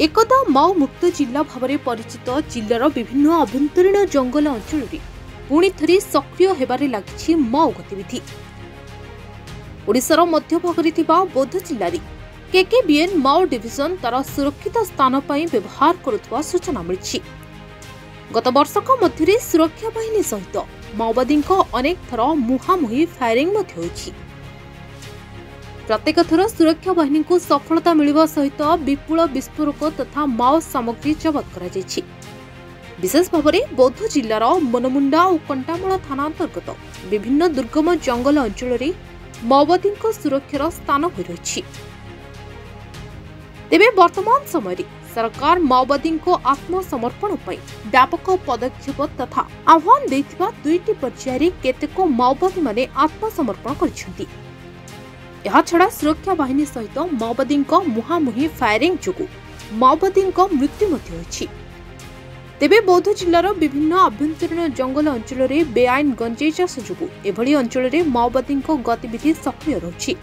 एकदा माओ मुक्त जिला भाव परिचित जिलार विभिन्न आभ्यंतरीण जंगल अंचल पुणी थे सक्रिय होबारे लगी माओ गतिविधि। ओडिशार मध्यभागरे थिबा बौद्ध जिल्लारे केकेबीएन माओ डिविजन तार सुरक्षित स्थान पर व्यवहार करुवा सूचना मिली। गत वर्षक मध्य सुरक्षा बाहिनी सहित माओवादी अनेक थर मुहांमुही फायरिंग होइछि। प्रत्येक थर सुरक्षा बाहिनी को सफलता मिलिबा सहित विपुल विस्फोरक तथा माओ सामग्री जबत करा जायछि। विशेष भाव में बौद्ध जिलार मनमुंडा और कंटामाल थाना अंतर्गत विभिन्न दुर्गम जंगल अंचल माओवादी सुरक्षार स्थान हो रही। तेबे वर्तमान समय सरकार माओवादी आत्मसमर्पण पर व्यापक पदक्षेप तथा आह्वान देथिबा दुईटी पर्याय केतेक माओवादी माने आत्मसमर्पण करिसेंती। यह छड़ा सुरक्षा बाहिनी सहित माओवादी मुहांमुही फायरिंग जोगु माओवादी मृत्यु होइछि। तेबे बौद्ध जिलार विभिन्न आभ्यंतरीण जंगल अंचल बेआईन गंजेई चाष जोगु एभली अंचल माओवादी गतिविधि सक्रिय रही।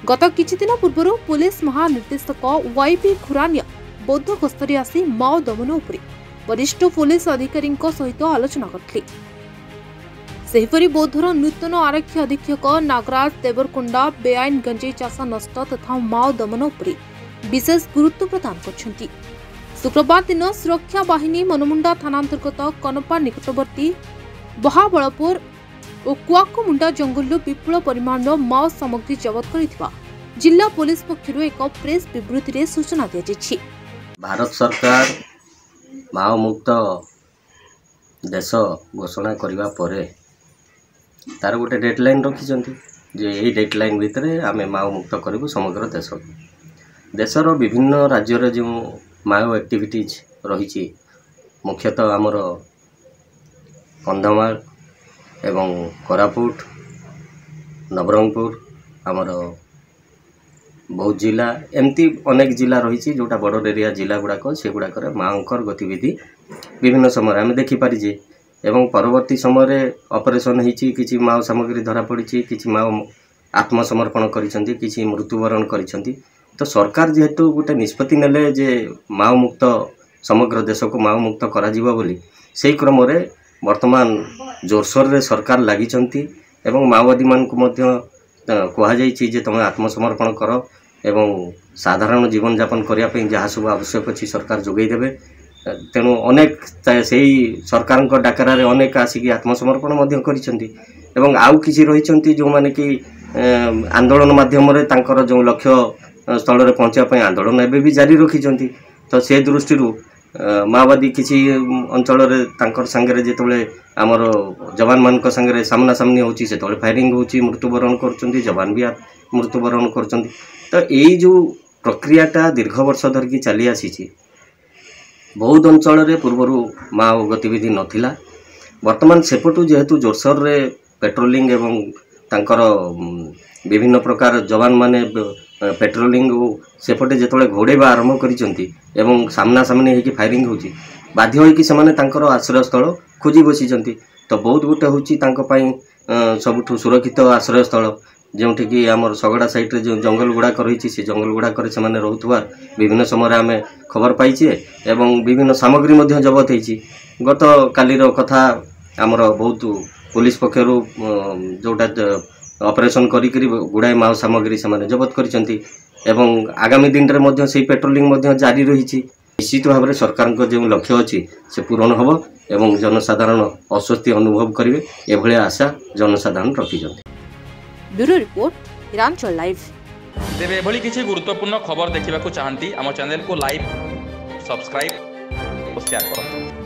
गत किछि दिन पूर्व पुलिस महानिर्देशक वाईपी खुरानिया बौद्ध गस्तरे आसी माओ दमन उपरे वरिष्ठ पुलिस अधिकारी सहित आलोचना करथिले। सेहिपरि बौद्धर नूतन आरक्षी अधीक्षक नागराज देवरकोंडा बेआईन गंजेई चाष नष्ट तथा माओ दमन उपरे विशेष गुरुत्व प्रदान करछंती। शुक्रवार दिन सुरक्षा बाहिनी मनमुंडा थाना अंतर्गत कनपा निकटवर्ती बहाबलपुर और कुआकुमुंडा जंगल विपुल परिमाण माओ सामग्री जबत करिथिबा जिला पुलिस पक्षरु एक प्रेस विबृति रे सूचना दिया जायछि। भारत सरकार माओ मुक्त देश घोषणा करबा परे तार गोटे डेडलाइन रखिछन्ती जे एही डेडलाइन भितर आमे माओ मुक्त करिबु समग्र देश। देशर विभिन्न राज्य रे जो माओ एक्टिविटीज रही मुख्यतः आमर कंधमाल एवं कोरापुट नवरंगपुर आमर बौद्ध जिला एमती अनेक जिला रही जोटा बॉर्डर एरिया जिला गुड़ाक से गुड़ाक माओंकर गतिविधि विभिन्न समय आम देखिपारिजे एवं परवर्ती समय ऑपरेशन होती किसी माओ सामग्री धरा पड़ी किसी माओ आत्मसमर्पण करिसेंती किसी मृत्युवरण करिसेंती। तो सरकार जेहेतु गोटे निष्पत्ति नेले जे माओ मुक्त समग्र देश को माओ मुक्त करा जिवो बोली सेही क्रम रे वर्तमान जोरसोर रे सरकार लागिचंती एवं माओवादी मान को मध्य कहा जायछि जे तुम आत्मसमर्पण कर एवं साधारण जीवन यापन करिया पे जहाँ सब आवश्यक अछि सरकार जोगै देबे। तेणु अनेक सेही सरकार डाकरा रे अनेक आसिक आत्मसमर्पण मध्य करिसेंती एवं आउ किछि रहिसेंती जो माने कि आंदोलन माध्यम रे तांकर जो लक्ष्य स्थल में पहुँचापी आंदोलन एवं भी जारी रखिंट। तो से दृष्टि माओवादी किसी अंचल सांगे जिते आमर जवान मान सांगे सामना सामनी होची से फायरिंग होची मृत्युवरण कर जवान भी मृत्युवरण कर। तो यही जो प्रक्रियाटा दीर्घ वर्ष धरिकी चली आसी बौद्ध अंचल पूर्वर माओ गतिविधि नथिला। वर्तमान सेपटू जेहेतु जोरसोर रे पेट्रोलिंग एवं तांकर विभिन्न प्रकार जवान माने पेट्रोलिंग सेपटे जिते घोड़ेबा आरंभ करिसेंती एवं सामना सामनी होगी फायरिंग होची बाध्य होइकि सेमाने तांकर आश्रय स्थल खोजी बसिचंती। तो बहुत गोटे होची तांको पई सबुठु सुरक्षित आश्रय स्थल जोंठी कि आमर सगड़ा साइड रे जो जंगल गुड़ाक रही से जंगल गुड़ाक सेमाने रहुतुवा विभिन्न समय आमे खबर पाइछे एवं विभिन्न सामग्री मध्य जबत होइछि। गत कालीर कथा आमर बहुत पुलिस पक्षरु जोटा ऑपरेशन करी गुड़ाए माओ सामग्री से जबत करिसेंती एवं आगामी दिन रे मध्य से पेट्रोलिंग मध्य जारी रही। निश्चित भाव में सरकार को जो लक्ष्य अच्छी से पूरण हम एवं जनसाधारण अस्वस्ति अनुभव करेंगे एभली आशा जनसाधारण रखिछन्ति। Bureau report Hiranchal live. तेरे एभली किसी गुरुत्वपूर्ण खबर देखा चाहती आम चैनल को लाइक सब्सक्राइब और शेयर करें।